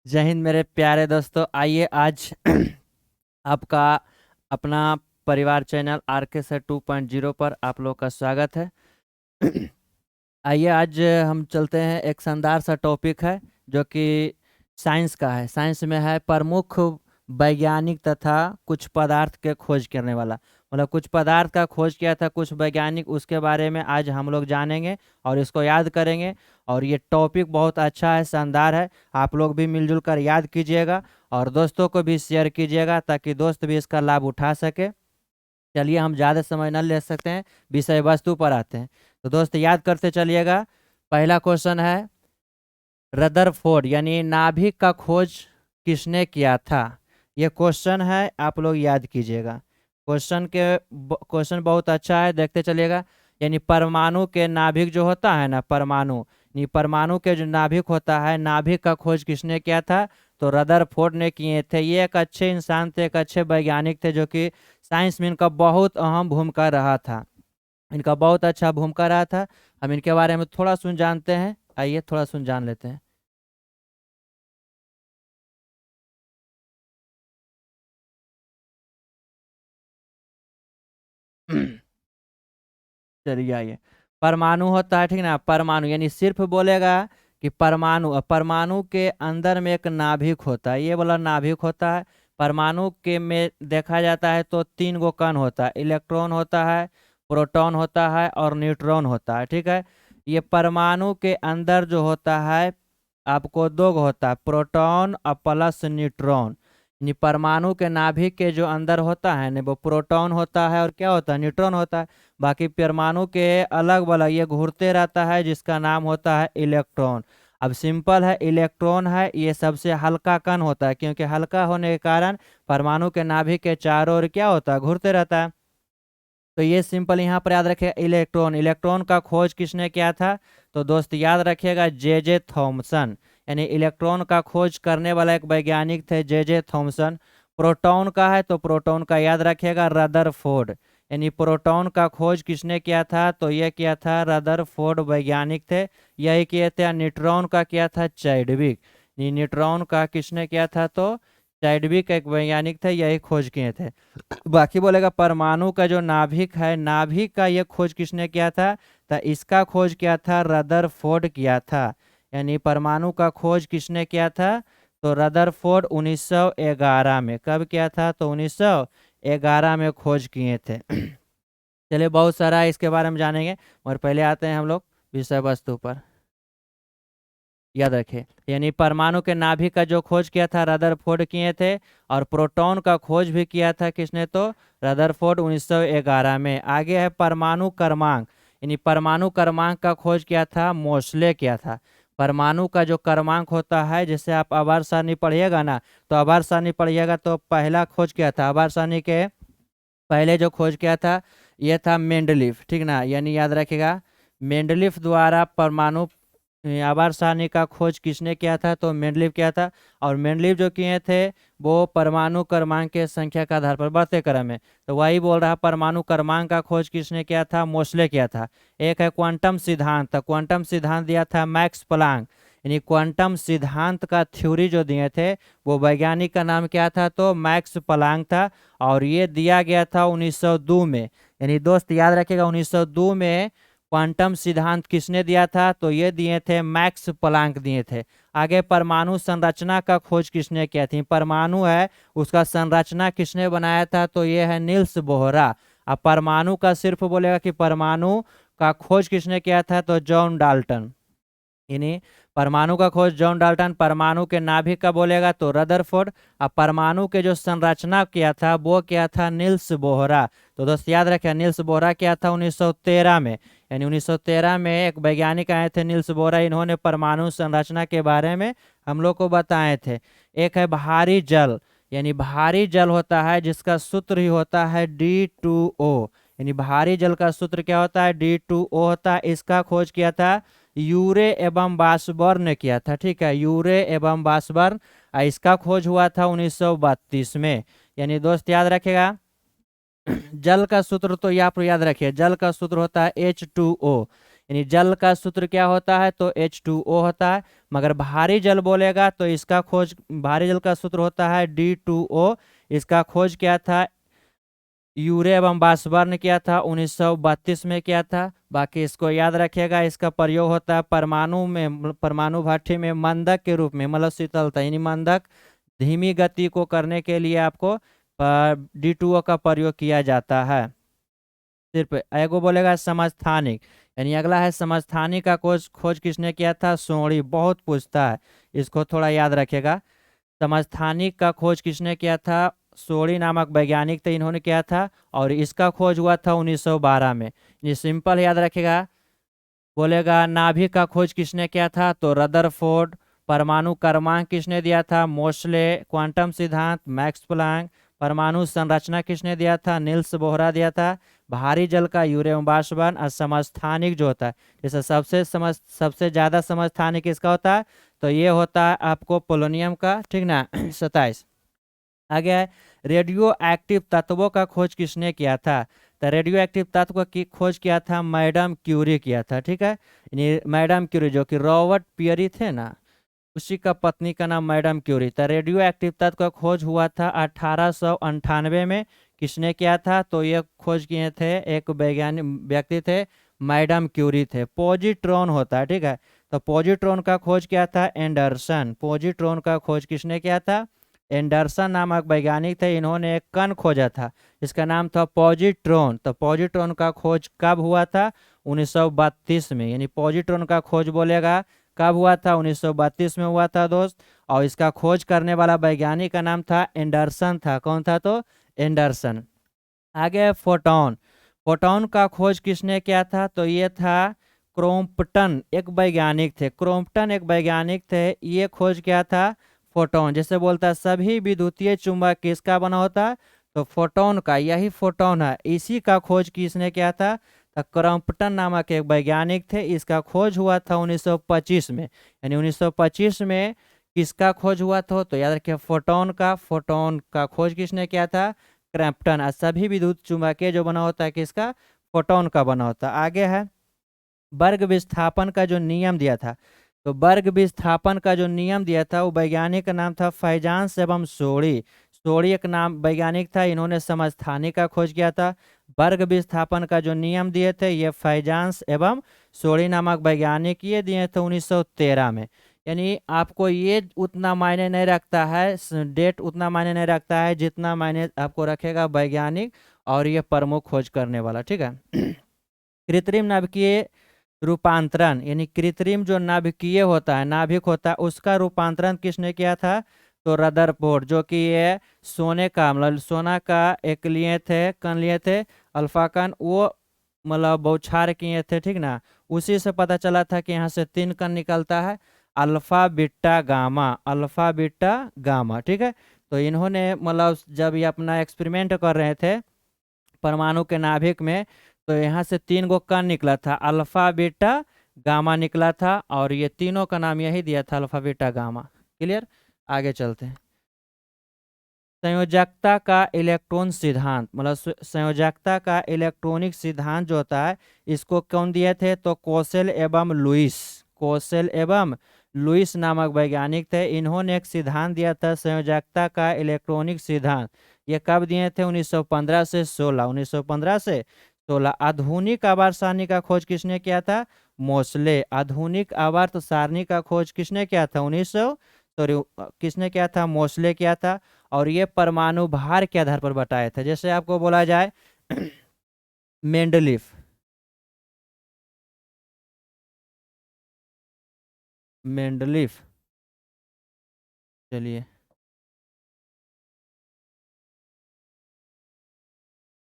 जय हिंद मेरे प्यारे दोस्तों। आइए आज आपका अपना परिवार चैनल RK सर 2.0 पर आप लोग का स्वागत है। आइए आज हम चलते हैं। एक शानदार सा टॉपिक है जो कि साइंस का है। साइंस में है प्रमुख वैज्ञानिक तथा कुछ पदार्थ के खोज करने वाला। मतलब कुछ पदार्थ का खोज किया था कुछ वैज्ञानिक, उसके बारे में आज हम लोग जानेंगे और इसको याद करेंगे। और ये टॉपिक बहुत अच्छा है, शानदार है। आप लोग भी मिलजुल कर याद कीजिएगा और दोस्तों को भी शेयर कीजिएगा ताकि दोस्त भी इसका लाभ उठा सके। चलिए हम ज़्यादा समय न ले सकते हैं, विषय वस्तु पर आते हैं। तो दोस्त याद करते चलिएगा। पहला क्वेश्चन है रदरफोर्ड यानी नाभिक का खोज किसने किया था। ये क्वेश्चन है, आप लोग याद कीजिएगा। क्वेश्चन बहुत अच्छा है, देखते चलिएगा। यानी परमाणु के नाभिक जो होता है ना, परमाणु के जो नाभिक होता है, नाभिक का खोज किसने किया था? तो रदरफोर्ड ने किए थे। ये एक अच्छे इंसान थे, एक अच्छे वैज्ञानिक थे जो कि साइंस में इनका बहुत अहम भूमिका रहा था। इनका बहुत अच्छा भूमिका रहा था। हम इनके बारे में थोड़ा सुन जानते हैं। आइए थोड़ा सुन जान लेते हैं। चलिए आइए। परमाणु होता है, ठीक ना। परमाणु यानी सिर्फ बोलेगा कि परमाणु, और परमाणु के अंदर में एक नाभिक होता है, ये वाला नाभिक होता है। परमाणु के में देखा जाता है तो तीन गो कण होता है, इलेक्ट्रॉन होता है, प्रोटॉन होता है और न्यूट्रॉन होता है, ठीक है। ये परमाणु के अंदर जो होता है आपको दो गो होता है, प्रोटॉन और प्लस न्यूट्रॉन। यानी परमाणु के नाभिक के जो अंदर होता है ना, वो प्रोटॉन होता है और क्या होता है, न्यूट्रॉन होता है। बाकी परमाणु के अलग अलग ये घूरते रहता है जिसका नाम होता है इलेक्ट्रॉन। अब सिंपल है, इलेक्ट्रॉन है ये सबसे हल्का कण होता है, क्योंकि हल्का होने के कारण परमाणु के नाभिक के चारों ओर क्या होता है, घूरते रहता है। तो ये सिंपल यहाँ पर याद रखिए, इलेक्ट्रॉन। इलेक्ट्रॉन का खोज किसने किया था? तो दोस्त याद रखिएगा, जे थॉमसन। यानी इलेक्ट्रॉन का खोज करने वाला एक वैज्ञानिक थे, जे थॉमसन। प्रोटॉन का है तो प्रोटॉन का याद रखिएगा, रदरफोर्ड। यानी प्रोटॉन का खोज किसने किया था? तो यह किया था रदरफोर्ड, वैज्ञानिक थे, यही किए थे। न्यूट्रॉन का किया था चैडविक। न्यूट्रॉन का किसने किया था? तो चैडविक एक वैज्ञानिक थे, यही खोज किए थे। बाकी बोलेगा परमाणु का जो नाभिक है, नाभिक का ये खोज किसने किया था? तो इसका खोज किया था रदरफोर्ड किया था। यानी परमाणु का खोज किसने किया था? तो रदरफोर्ड 1911 में। कब किया था? तो 1911 में खोज किए थे। चलिए बहुत सारा है, इसके बारे में जानेंगे और पहले आते हैं हम लोग विषय वस्तु पर। याद रखें, यानी परमाणु के नाभिक का जो खोज किया था रदरफोर्ड किए थे, और प्रोटॉन का खोज भी किया था किसने? तो रदरफोर्ड 1911 में। आगे है परमाणु क्रमांक। यानी परमाणु क्रमांक का खोज किया था मोसले किया था। परमाणु का जो क्रमांक होता है, जैसे आप आवर्त सारणी पढ़िएगा ना, तो आवर्त सारणी पढ़िएगा तो पहला खोज किया था आवर्त सारणी के पहले जो खोज किया था यह था मेंडलीफ, ठीक ना। यानी याद रखिएगा, मेंडलीफ द्वारा परमाणु आवर्त सारणी का खोज किसने किया था? तो मेंडलीफ किया था। और मेंडलीफ जो किए थे वो परमाणु क्रमांक के संख्या के आधार पर बढ़ते क्रम में, तो वही बोल रहा, परमाणु क्रमांक का खोज किसने किया था? मोसले किया था। एक है क्वांटम सिद्धांत, तो क्वांटम सिद्धांत दिया था मैक्स प्लांक। यानी क्वांटम सिद्धांत का थ्योरी जो दिए थे वो वैज्ञानिक का नाम क्या था? तो मैक्स प्लांक था। और ये दिया गया था 1902 में। यानी दोस्त याद रखिएगा, 1902 में क्वांटम सिद्धांत किसने दिया था? तो ये दिए थे मैक्स प्लांक दिए थे। आगे परमाणु संरचना का खोज किसने किया थी? परमाणु है उसका संरचना किसने बनाया था? तो ये है नील्स बोहरा। अब परमाणु का सिर्फ बोलेगा कि परमाणु का खोज किसने किया था? तो जॉन डाल्टन। यानी परमाणु का खोज जॉन डाल्टन। परमाणु के नाभिक का बोलेगा तो रदरफोर्ड। अब परमाणु के जो संरचना किया था वो क्या था? नील्स बोहरा। तो दोस्त याद रखें, नील्स बोहरा क्या था? 1913 में। यानी 1913 में एक वैज्ञानिक आए थे नील्स बोहरा, इन्होंने परमाणु संरचना के बारे में हम लोग को बताए थे। एक है भारी जल। यानी भारी जल होता है जिसका सूत्र ही होता है D2O। यानी भारी जल का सूत्र क्या होता है? D2O होता है। इसका खोज किया था यूरे एवं वाशबर्न ने किया था, ठीक है, यूरे एवं वाशबर्न। इसका खोज हुआ था 1932 में। यानी दोस्त याद रखेगा, जल का सूत्र तो ये आप याद रखिए, जल का सूत्र होता है H2O। यानी जल का सूत्र क्या होता है, तो H2O होता है। मगर भारी जल बोलेगा तो इसका खोज, भारी जल का सूत्र होता है D2O। इसका खोज क्या था, यूरे एवं बासबर ने किया था, 1932 में किया था। बाकी इसको याद रखिएगा। इसका प्रयोग होता है परमाणु में, परमाणु भट्ठी में मंदक के रूप में, मतलब शीतलता यानी मंदक धीमी गति को करने के लिए आपको D2O का प्रयोग किया जाता है। सिर्फ एगो बोलेगा समस्थानिक, यानी अगला है समस्थानिक का खोज किसने किया था, सोणी। बहुत पूछता है, इसको थोड़ा याद रखेगा। समस्थानिक का खोज किसने किया था, सोणी नामक वैज्ञानिक थे, इन्होंने किया था। और इसका खोज हुआ था 1912 में। ये सिंपल याद रखेगा। बोलेगा नाभिक का खोज किसने किया था, तो रदरफोर्ड। परमाणु क्रमांक किसने दिया था, मोसले। क्वांटम सिद्धांत मैक्स प्लैंक। परमाणु संरचना किसने दिया था, नील्स बोहरा दिया था। भारी जल का यूरेनियम बाष्पन। और समस्थानिक जो होता है, जैसे सबसे ज्यादा समस्थानिक किसका होता है, तो ये होता है आपको पोलोनियम का, ठीक ना। 27। आगे है रेडियो एक्टिव तत्वों का खोज किसने किया था, तो रेडियो एक्टिव तत्व की खोज किया था मैडम क्यूरी किया था, ठीक है। यानी मैडम क्यूरी जो कि रॉबर्ट पियरी थे ना, उसी का पत्नी का नाम मैडम क्यूरी था। रेडियो एक्टिव तत्व का खोज हुआ था 1898 में। किसने किया था, तो ये खोज किए थे एक वैज्ञानिक व्यक्ति थे, मैडम क्यूरी थे। पॉजिट्रॉन होता है, ठीक है। तो पॉजिट्रॉन का खोज किया था एंडरसन। पॉजिट्रॉन का खोज किसने किया था, एंडरसन नामक वैज्ञानिक थे, इन्होंने एक कण खोजा था, इसका नाम था पॉजिट्रॉन। तो पॉजिट्रॉन का खोज कब हुआ था, 1932 में। यानी पॉजिट्रॉन का खोज बोलेगा कब हुआ था, 1932 में हुआ था दोस्त। और इसका खोज करने वाला वैज्ञानिक का नाम था एंडरसन था। कौन था, तो एंडरसन। आगे फोटोन। फोटोन का खोज किसने किया था, तो ये था क्रोम्पटन, एक वैज्ञानिक थे। क्रोम्पटन एक वैज्ञानिक थे, ये खोज किया था फोटोन। जैसे बोलता है सभी विद्युतीय चुंबक किसका बना होता है, तो फोटोन का, यही फोटोन है। इसी का खोज किसने किया था, तो क्रॉम्पटन नामक एक वैज्ञानिक थे। इसका खोज हुआ था 1925 में। यानी 1925 में किसका खोज हुआ था, तो याद रखिए फोटोन का। फोटोन का खोज किसने किया था, क्रैम्पटन। और सभी विद्युत चुंबकीय जो बना होता है किसका, फोटोन का बना होता है। आगे है वर्ग विस्थापन का जो नियम दिया था, तो वर्ग विस्थापन का जो नियम दिया था वो वैज्ञानिक का नाम था फैजांस एवं सोडी। सोडी एक नाम वैज्ञानिक था, इन्होंने समस्थानिक का खोज किया था। वर्ग विस्थापन का जो नियम दिए थे ये फैजांस एवं सोडी नामक वैज्ञानिक ये दिए थे 1913 में। यानी आपको ये उतना मायने नहीं रखता है, डेट उतना मायने नहीं रखता है जितना मायने आपको रखेगा वैज्ञानिक और ये प्रमुख खोज करने वाला, ठीक है। कृत्रिम नाभिकीय रूपांतरण, यानी कृत्रिम जो नाभिकीय होता है, नाभिक होता है, उसका रूपांतरण किसने किया था, तो रदरफोर्ड। जो कि ये सोने का, मतलब सोना का एक लिए थे, कण लिए थे, अल्फा कण, वो मतलब बौछार किए थे, ठीक ना। उसी से पता चला था कि यहाँ से 3 कण निकलता है, alpha beta gamma, alpha beta gamma, ठीक है। तो इन्होंने मतलब जब ये अपना एक्सपेरिमेंट कर रहे थे परमाणु के नाभिक में, तो यहाँ से 3 गो कण निकला था, अल्फा बीटा गामा निकला था। और ये तीनों का नाम यही दिया था, अल्फा बीटा गामा। क्लियर। आगे चलते हैं। संयोजकता का इलेक्ट्रॉन सिद्धांत, मतलब संयोजकता का इलेक्ट्रॉनिक सिद्धांत जो होता है, इसको कौन दिए थे, तो कोसेल एवं लुइस। कोसेल एवं लुइस नामक वैज्ञानिक थे, इन्होंने एक सिद्धांत दिया था संयोजकता का इलेक्ट्रॉनिक सिद्धांत। ये कब दिए थे, 1915 से 16। 1915 से 16। आधुनिक आवर्त सारणी का खोज किसने किया था, मोसले। आधुनिक आवर्त सारणी का खोज किसने किया था, 1900 सॉरी किसने किया था, मोसले किया था। और ये परमाणु भार के आधार पर बताया था। जैसे आपको बोला जाए मेंडलीफ, मेंडलीफ, चलिए,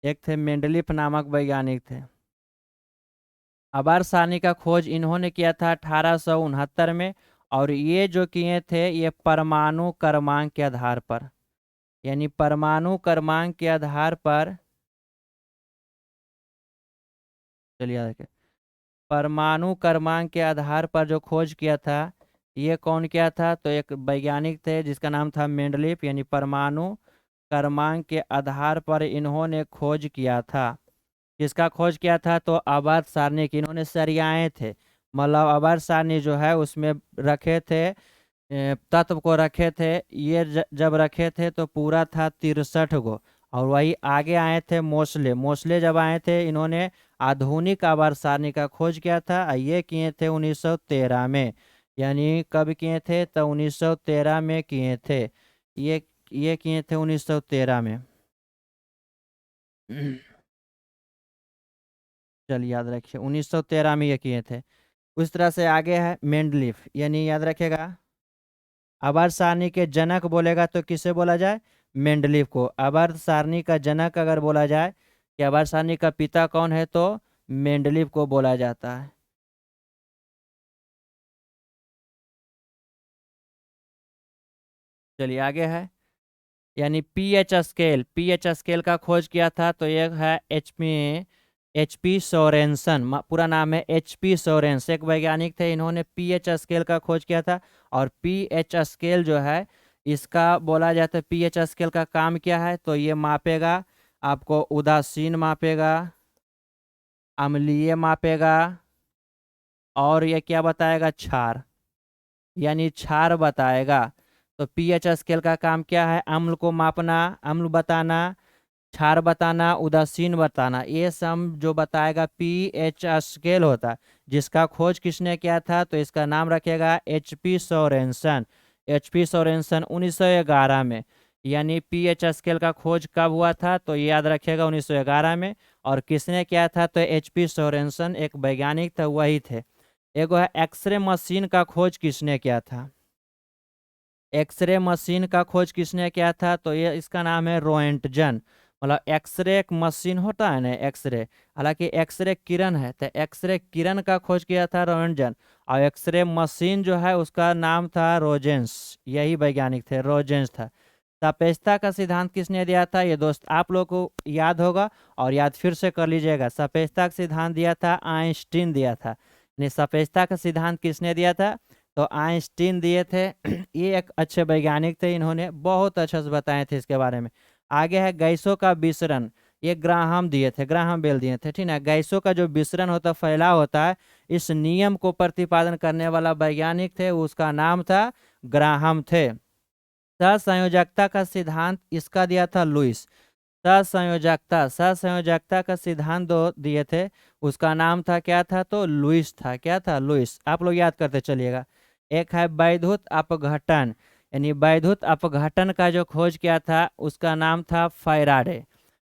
एक थे मेंडलीफ नामक वैज्ञानिक थे। आवर्त सारणी का खोज इन्होंने किया था 1869 में। और ये जो किए थे ये परमाणु क्रमांक के आधार पर, यानी परमाणु क्रमांक के आधार पर, चलिए याद रखें, परमाणु क्रमांक के आधार पर जो खोज किया था, ये कौन किया था, तो एक वैज्ञानिक थे जिसका नाम था मेंडलीफ। यानी परमाणु क्रमांक के आधार पर इन्होंने खोज किया था। किसका खोज किया था? तो आवर्त सारणी की इन्होंने सरियाए थे, मतलब आवर्त सारणी जो है उसमें रखे थे, तत्व को रखे थे। ये जब रखे थे तो पूरा था 63 गो। और वही आगे आए थे मोस्ले। मोस्ले जब आए थे इन्होंने आधुनिक आवर्त सारणी का खोज किया था। ये किए थे 1913 में। यानी कब किए थे? तो 1913 में किए थे। ये ये किए थे 1913 में। चलिए याद रखिए 1913 में ये किए थे। उस तरह से आगे है मेंडलीफ, यानी याद रखिएगा आवर्त सारणी के जनक बोलेगा तो किसे बोला जाए? मेंडलीफ को। आवर्त सारणी का जनक अगर बोला जाए कि आवर्त सारणी का पिता कौन है, तो मेंडलीफ को बोला जाता है। चलिए आगे है, यानी पीएच स्केल। पीएच स्केल का खोज किया था तो ये है एचपी सोरेंसन। पूरा नाम है एचपी सोरेंस, एक वैज्ञानिक थे, इन्होंने पीएच स्केल का खोज किया था। और पीएच स्केल जो है इसका बोला जाता है, पीएच स्केल का काम क्या है? तो ये मापेगा आपको उदासीन मापेगा, अम्लीय मापेगा, और ये क्या बताएगा? क्षार, यानी क्षार बताएगा। तो पीएच स्केल का काम क्या है? अम्ल को मापना, अम्ल बताना, क्षार बताना, उदासीन बताना, ये सब जो बताएगा पीएच स्केल होता है। जिसका खोज किसने किया था? तो इसका नाम रखेगा एचपी सोरेंसन। एचपी सोरेंसन 1911 में। यानी पीएच स्केल का खोज कब हुआ था? तो ये याद रखिएगा 1911 में। और किसने किया था? तो एचपी सोरेंसन एक वैज्ञानिक था, वही थे। एगो है एक्सरे मशीन का खोज किसने किया था? एक्सरे मशीन का खोज किसने किया था? तो ये इसका नाम है रोएंटजन। मतलब एक्सरे एक मशीन होता है ना, एक्सरे, हालांकि एक्सरे किरण है, तो एक्सरे किरण का खोज किया था रोएंटजन। और एक्सरे मशीन जो है उसका नाम था रोजेंस। यही वैज्ञानिक थे, रोजेंस था। सापेक्षता का सिद्धांत किसने दिया था? ये दोस्त आप लोग को याद होगा, और याद फिर से कर लीजिएगा। सापेक्षता का सिद्धांत दिया था आइंस्टीन दिया था। नहीं, सापेक्षता का सिद्धांत किसने दिया था? तो आइंस्टीन दिए थे। ये एक अच्छे वैज्ञानिक थे, इन्होंने बहुत अच्छा से बताए थे इसके बारे में। आगे है गैसों का विसरण। ये ग्राहम दिए थे, ग्राहम बेल दिए थे, ठीक है। गैसों का जो विसरण होता है, फैलाव होता है, इस नियम को प्रतिपादन करने वाला वैज्ञानिक थे, उसका नाम था ग्राहम थे। सहसंयोजकता का सिद्धांत इसका दिया था लुइस। सहसंयोजकता का सिद्धांत दो दिए थे, उसका नाम था क्या था? तो लुइस था। क्या था? लुइस। आप लोग याद करते चलिएगा। एक है वैद्युत अपघटन, यानी वैद्युत अपघटन का जो खोज किया था उसका नाम था फैराडे।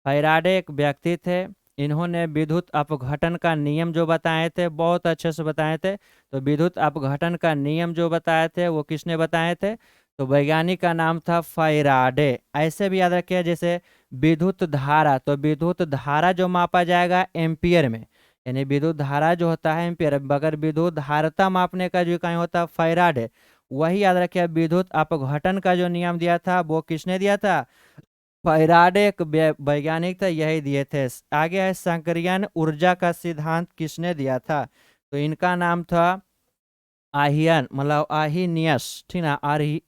फैराडे एक व्यक्ति थे, इन्होंने विद्युत अपघटन का नियम जो बताए थे बहुत अच्छे से बताए थे। तो विद्युत अपघटन का नियम जो बताए थे वो किसने बताए थे? तो वैज्ञानिक का नाम था फैराडे। ऐसे भी याद रखिए, जैसे विद्युत धारा, तो विद्युत धारा जो मापा जाएगा एम्पियर में, यानी विद्युत धारा जो होता है एम्पियर, मगर विद्युत धारता मापने का जो इकाई होता है फैराडे। वही याद रखिए, विद्युत अपघटन का जो नियम दिया था वो किसने दिया था? फैराडे एक वैज्ञानिक था, यही दिए थे। आगे है संक्रियन ऊर्जा का सिद्धांत किसने दिया था? तो इनका नाम था आहियन, मतलब आहिनियस, ठीक ना,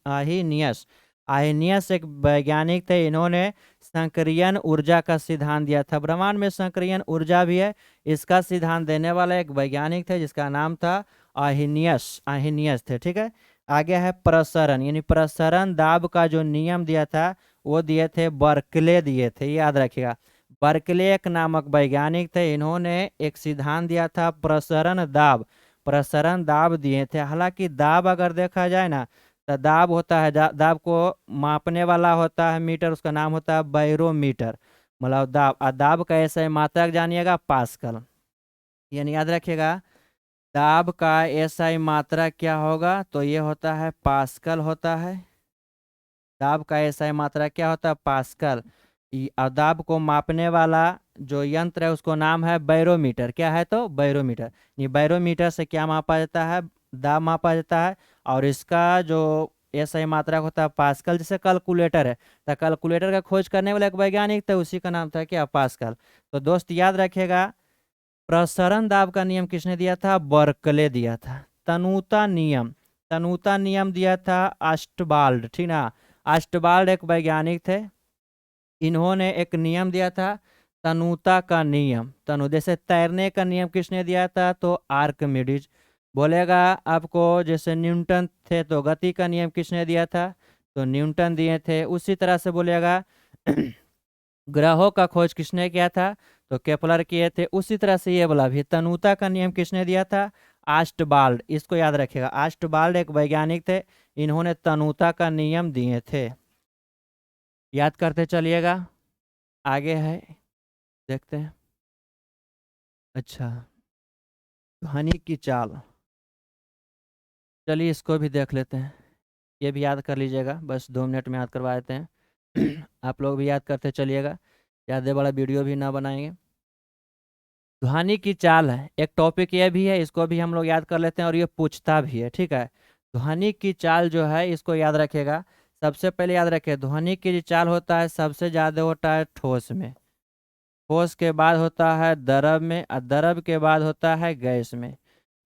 आहिनियस। आहिनियस एक वैज्ञानिक थे, इन्होंने संक्रियन ऊर्जा का सिद्धांत दिया था। ब्रह्मांड में संक्रियन ऊर्जा भी है, इसका सिद्धांत देने वाला एक वैज्ञानिक थे जिसका नाम था आहिनियस। आहिनियस थे, ठीक है। आगे है प्रसरण, यानी प्रसरण दाब का जो नियम दिया था वो दिए थे बर्कले दिए थे, याद रखिएगा। बर्कले एक नामक वैज्ञानिक थे, इन्होंने एक सिद्धांत दिया था प्रसरण दाब। प्रसरण दाब दिए थे। हालांकि दाब अगर देखा जाए ना, तो दाब होता है, दाब को मापने वाला होता है मीटर, उसका नाम होता है बैरोमीटर। मतलब दाब, और दाब का ऐसा मात्रक जानिएगा पास्कल, यानी याद रखिएगा दाब का ऐसा मात्रा क्या होगा? तो ये होता है पास्कल होता है। दाब का ऐसा मात्रा क्या होता है? पास्कल। और दाब को मापने वाला जो यंत्र है उसको नाम है बैरोमीटर। क्या है? तो बैरोमीटर। ये बैरोमीटर से क्या मापा जाता है? दाब मापा जाता है। और इसका जो ऐसा मात्रा होता है पास्कल। जैसे कैलकुलेटर है, तो कैलकुलेटर का खोज करने वाला एक वैज्ञानिक था, उसी का नाम था क्या? पास्कल। तो दोस्त याद रखिएगा, प्रसरण दाब का नियम किसने दिया था? बर्कले दिया था। तनुता नियम, तनुता नियम दिया था आस्टबाल्ड, ठीक ना। आस्टबाल्ड एक वैज्ञानिक थे, इन्होंने एक नियम दिया था तनुता का नियम, तनु जैसे तैरने का नियम किसने दिया था, तो आर्किमिडीज बोलेगा आपको। जैसे न्यूटन थे तो गति का नियम किसने दिया था, तो न्यूटन दिए थे। उसी तरह से बोलेगा ग्रहों का खोज किसने किया था, तो केपलर किए थे। उसी तरह से ये बोला भी तनुता का नियम किसने दिया था, आर्चबाल्ड। इसको याद रखिएगा, आर्चबाल्ड एक वैज्ञानिक थे, इन्होंने तनुता का नियम दिए थे। याद करते चलिएगा, आगे है देखते हैं। अच्छा, ध्वनि की चाल, चलिए इसको भी देख लेते हैं। ये भी याद कर लीजिएगा, बस 2 मिनट में याद करवा देते हैं। आप लोग भी याद करते चलिएगा, ज़्यादा बड़ा वीडियो भी ना बनाएंगे। ध्वनि की चाल है एक टॉपिक, ये भी है, इसको भी हम लोग याद कर लेते हैं और ये पूछता भी है, ठीक है। ध्वनि की चाल जो है इसको याद रखेगा। सबसे पहले याद रखें, ध्वनि की जो चाल होता है सबसे ज़्यादा होता है ठोस में, ठोस के बाद होता है द्रव में, और द्रव के बाद होता है गैस में।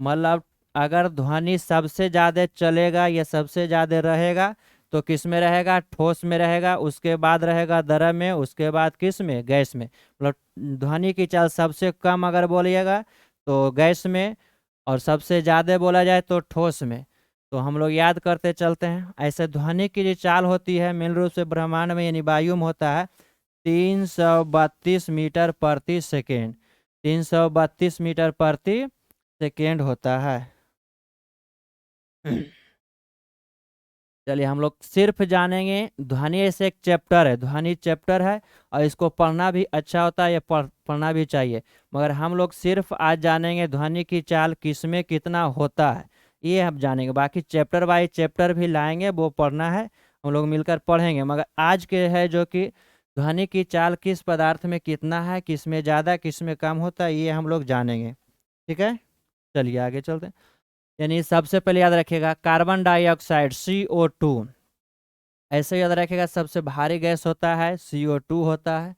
मतलब अगर ध्वनि सबसे ज़्यादा चलेगा या सबसे ज़्यादा रहेगा तो किस में रहेगा, ठोस में रहेगा, उसके बाद रहेगा द्रव में, उसके बाद किस में, गैस में। मतलब ध्वनि की चाल सबसे कम अगर बोलिएगा तो गैस में, और सबसे ज़्यादा बोला जाए तो ठोस में। तो हम लोग याद करते चलते हैं। ऐसे ध्वनि की जो चाल होती है मूल रूप से ब्रह्मांड में यानी वायु में होता है 332 मीटर प्रति सेकेंड, 332 मीटर प्रति सेकेंड होता है। चलिए हम लोग सिर्फ जानेंगे ध्वनि, ऐसे एक चैप्टर है, ध्वनि चैप्टर है, और इसको पढ़ना भी अच्छा होता है, ये पढ़ना भी चाहिए। मगर हम लोग सिर्फ आज जानेंगे ध्वनि की चाल किसमें कितना होता है, ये हम जानेंगे। बाकी चैप्टर बाई चैप्टर भी लाएंगे, वो पढ़ना है, हम लोग मिलकर पढ़ेंगे। मगर आज के है जो कि ध्वनि की चाल किस पदार्थ में कितना है, किसमें ज़्यादा किसमें कम होता है, ये हम लोग जानेंगे, ठीक है। चलिए आगे चलते हैं। यानी सबसे पहले याद रखिएगा कार्बन डाइऑक्साइड CO2, ऐसे याद रखिएगा सबसे भारी गैस होता है CO2 होता है।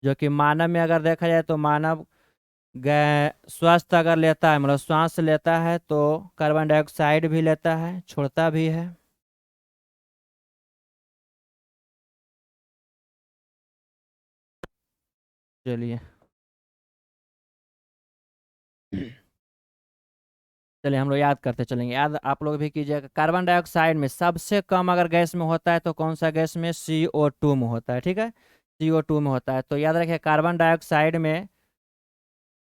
जो कि मानव में अगर देखा जाए तो मानव स्वास्थ्य अगर लेता है, मतलब श्वास लेता है तो कार्बन डाइऑक्साइड भी लेता है, छोड़ता भी है। चलिए चलिए हम लोग याद करते चलेंगे, याद आप लोग भी कीजिएगा। कार्बन डाइऑक्साइड में सबसे कम अगर गैस में होता है तो कौन सा गैस में, CO2 में होता है, ठीक है, CO2 में होता है। तो याद रखिए कार्बन डाइऑक्साइड में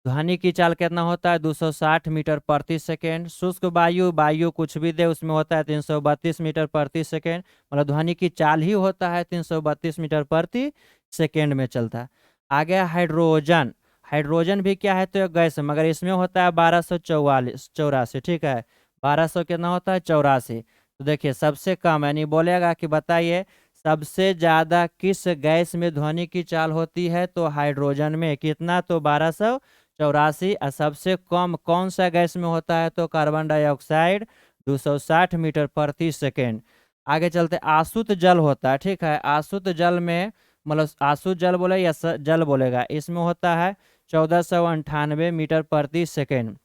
ध्वनि की चाल कितना होता है, 260 मीटर प्रति सेकेंड। शुष्क वायु, वायु कुछ भी दे उसमें होता है 332 मीटर प्रति सेकेंड। मतलब ध्वनि की चाल ही होता है 332 मीटर प्रति सेकेंड में चलता है। आगे हाइड्रोजन, हाइड्रोजन भी क्या है, तो एक गैस है, मगर इसमें होता है 1244 ठीक है, 1200 कितना होता है, 84। तो देखिए सबसे कम, यानी बोलेगा कि बताइए सबसे ज़्यादा किस गैस में ध्वनि की चाल होती है, तो हाइड्रोजन में कितना, तो 1284। और सबसे कम कौन सा गैस में होता है, तो कार्बन डाइऑक्साइड 260 मीटर प्रति सेकेंड। आगे चलते, आसुत जल होता है, ठीक है, आसुत जल में, मतलब आसुत जल बोले या जल बोलेगा, इसमें होता है 1498 मीटर प्रति सेकेंड,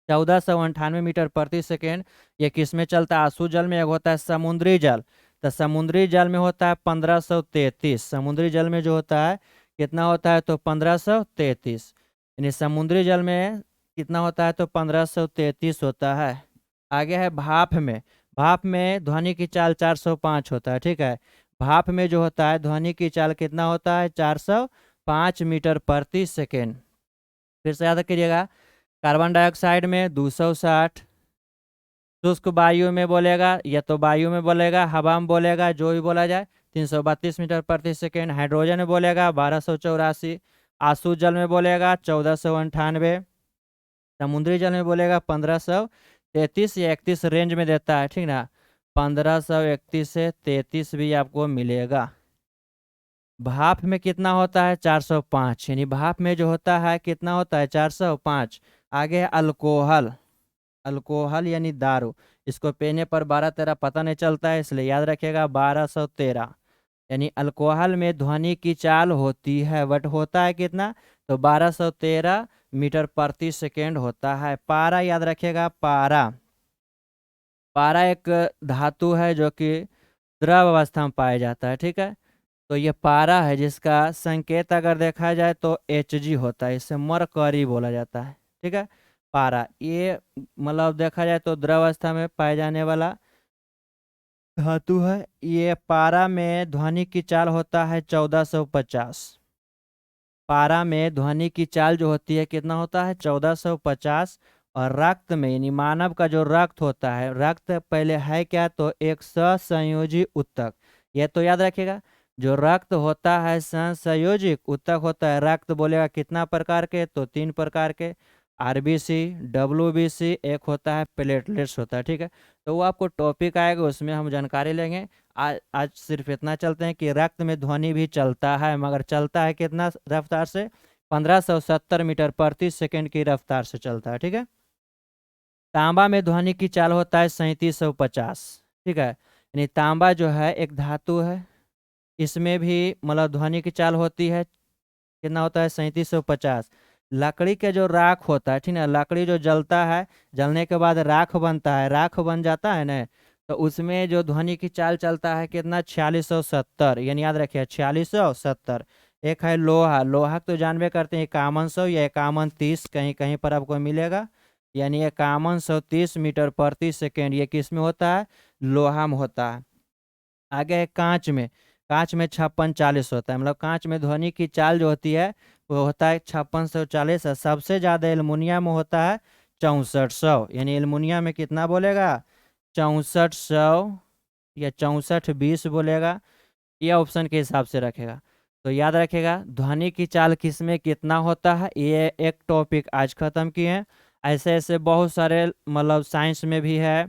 1498 मीटर प्रति सेकेंड। ये किस में चलता है, आसुत जल में। एक होता है समुद्री जल, तो समुद्री जल में होता है 1533, समुद्री जल में जो होता है कितना होता है, तो 1533। यानी समुद्री जल में कितना होता है, तो 1533 होता है। आगे है भाप में, भाप में ध्वनि की चाल 405 होता है, ठीक है। भाप में जो होता है ध्वनि की चाल कितना होता है, 405 मीटर प्रति सेकेंड। फिर से याद करिएगा, कार्बन डाइऑक्साइड में 260, शुष्क वायु में बोलेगा या तो वायु में बोलेगा, हवा में बोलेगा, जो भी बोला जाए 332 मीटर प्रति सेकेंड। हाइड्रोजन में बोलेगा 1284, आसु जल में बोलेगा 1498, समुद्री जल में बोलेगा 1533 या 31 रेंज में देता है, ठीक ना, 1531 से 33 भी आपको मिलेगा। भाप में कितना होता है, 405, यानी भाप में जो होता है कितना होता है, 405। आगे है अल्कोहल, अल्कोहल यानी दारू, इसको पीने पर 12-13 पता नहीं चलता है, इसलिए याद रखिएगा 1213। यानी अल्कोहल में ध्वनि की चाल होती है, बट होता है कितना, तो 1213 मीटर प्रति सेकेंड होता है। पारा याद रखिएगा, पारा, पारा एक धातु है जो कि द्रव अवस्था में पाया जाता है, ठीक है। तो ये पारा है जिसका संकेत अगर देखा जाए तो Hg होता है, इसे मरकरी बोला जाता है। ठीक है, पारा ये मतलब देखा जाए तो द्रव अवस्था में पाए जाने वाला धातु है। ये पारा में ध्वनि की चाल होता है 1450। पारा में ध्वनि की चाल जो होती है कितना होता है 1450। और रक्त में यानी मानव का जो रक्त होता है, रक्त पहले है क्या तो एक सहसंयोजी उत्तक। यह तो याद रखिएगा, जो रक्त होता है सहसंयोजिक उत्तक होता है। रक्त बोलेगा कितना प्रकार के तो 3 प्रकार के, आरबीसी, डब्ल्यूबीसी, एक होता है प्लेटलेट्स होता है। ठीक है, तो वो आपको टॉपिक आएगा उसमें हम जानकारी लेंगे। आज सिर्फ इतना चलते हैं कि रक्त में ध्वनि भी चलता है, मगर चलता है कितना रफ्तार से 1570 मीटर प्रति सेकंड की रफ्तार से चलता है। ठीक है, तांबा में ध्वनि की चाल होता है 3750। ठीक है, यानी तांबा जो है एक धातु है, इसमें भी मतलब ध्वनि की चाल होती है कितना होता है 3750। लकड़ी के जो राख होता है, ठीक है, लकड़ी जो जलता है, जलने के बाद राख बनता है, राख बन जाता है ना, तो उसमें जो ध्वनि की चाल चलता है कितना 4670, यानी याद रखिए 4670। एक है लोहा, लोहा तो जानबे करते हैं 5100 या 5130 कहीं कहीं पर आपको मिलेगा, यानी 5130 मीटर प्रति सेकेंड। ये किस में होता है, लोहा में होता है। आगे है कांच में, कांच में 5640 होता है, मतलब कांच में ध्वनि की चाल जो होती है वो होता है 5640। सबसे ज़्यादा एल्युमिनियम में होता है 6400, यानी एल्युमिनियम में कितना बोलेगा 6400 या 6420 बोलेगा, ये ऑप्शन के हिसाब से रखेगा। तो याद रखेगा ध्वनि की चाल किस में कितना होता है। ये एक टॉपिक आज खत्म किए हैं। ऐसे ऐसे बहुत सारे मतलब साइंस में भी है,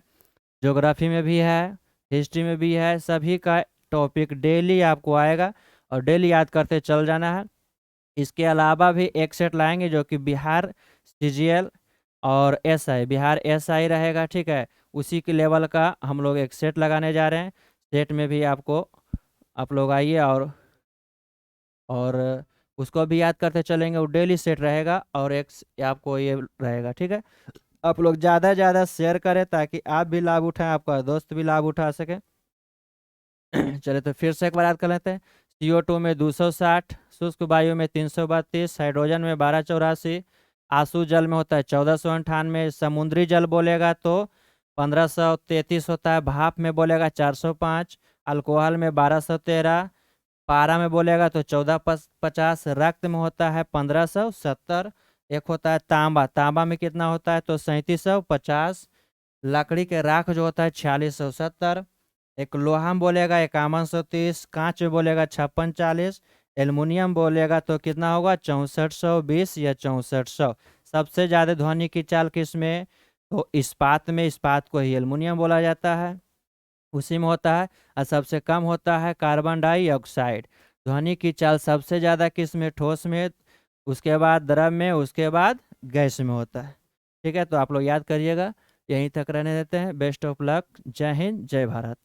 ज्योग्राफी में भी है, हिस्ट्री में भी है, सभी का टॉपिक डेली आपको आएगा और डेली याद करते चल जाना है। इसके अलावा भी एक सेट लाएंगे जो कि बिहार सीजीएल और एसआई, बिहार एसआई रहेगा। ठीक है, उसी के लेवल का हम लोग एक सेट लगाने जा रहे हैं। सेट में भी आपको आप लोग आइए और उसको भी याद करते चलेंगे, वो डेली सेट रहेगा और एक आपको ये रहेगा। ठीक है, आप लोग ज़्यादा से ज़्यादा शेयर करें ताकि आप भी लाभ उठाएं, आपका दोस्त भी लाभ उठा सके। चले तो फिर से एक बार याद कर लेते हैं। CO2 में 260, शुष्क वायु में 332, हाइड्रोजन में 1284, आंसू जल में होता है 1498, समुद्री जल बोलेगा तो 1533 होता है, भाप में बोलेगा 405, अल्कोहल में 1213, पारा में बोलेगा तो 1450, रक्त में होता है 1570। एक होता है तांबा, तांबा में कितना होता है तो 3750। लकड़ी के राख जो होता है 4670। एक लोहा में बोलेगा 5130, कांच में बोलेगा 5640, एल्युमिनियम बोलेगा तो कितना होगा 6420 या 6400। सबसे ज़्यादा ध्वनि की चाल किस में तो इस्पात में, इस्पात को ही एल्युमिनियम बोला जाता है, उसी में होता है। और सबसे कम होता है कार्बन डाइऑक्साइड। ध्वनि की चाल सबसे ज़्यादा किस में, ठोस में, उसके बाद द्रव में, उसके बाद गैस में होता है। ठीक है, तो आप लोग याद करिएगा। यहीं तक रहने देते हैं। Best of luck. जय हिंद, जय भारत।